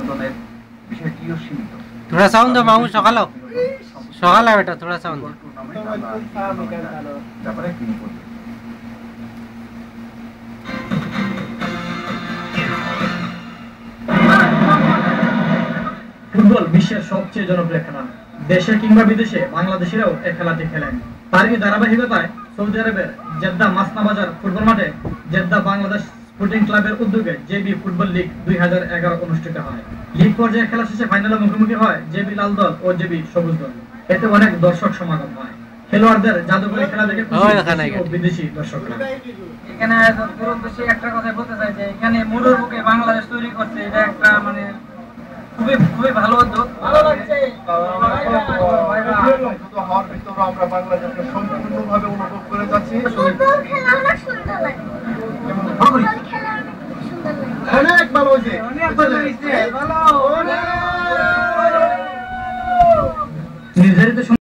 বিনোদনের বিষয়টিও সীমিত। थोड़ा साउंड दो मामू সকালো সকালা বেটা थोड़ा साउंड ব্যাপারে কি বলবেন? ফুটবল বিশ্বের সবচেয়ে জনপ্রিয় খেলা। দেশে কিংবা বিদেশে বাংলাদেশিরাও এই খেলাটি খেলেন। তারই ধারাবাহিকতায় সৌদি আরবের জেদ্দা মাসনা বাজার ফুটবল মাঠে জেদ্দা বাংলাদেশ স্পোর্টিং ক্লাবের উদ্যোগে জেবি ফুটবল লীগ 2011 অনুষ্ঠিত হয়। লীগ পর্যায়ে খেলা শেষে ফাইনালে মুখোমুখি হয় জেবি লাল দল ও জেবি সবুজ দল। এতে অনেক দর্শক সমাগম হয়। খেলোয়াড়দের জাদুকরী খেলা দেখে বিদেশি দর্শকরা। এখানে বেশি একটা কথা বলতে চাই যে এখানে মুরুর বুকে বাংলাদেশ তৈরি করছে, এটা একটা মানে খুবই ভালো উদ্যোগ, ভালো লাগছে। হওয়ার ভিতরে আমরা বাংলাদেশকে সম্পূর্ণভাবে অনুভব করে যাচ্ছি। অনেক ভালো হয়েছে, অনেক ভালো হয়েছে, ভালো। নির্ধারিত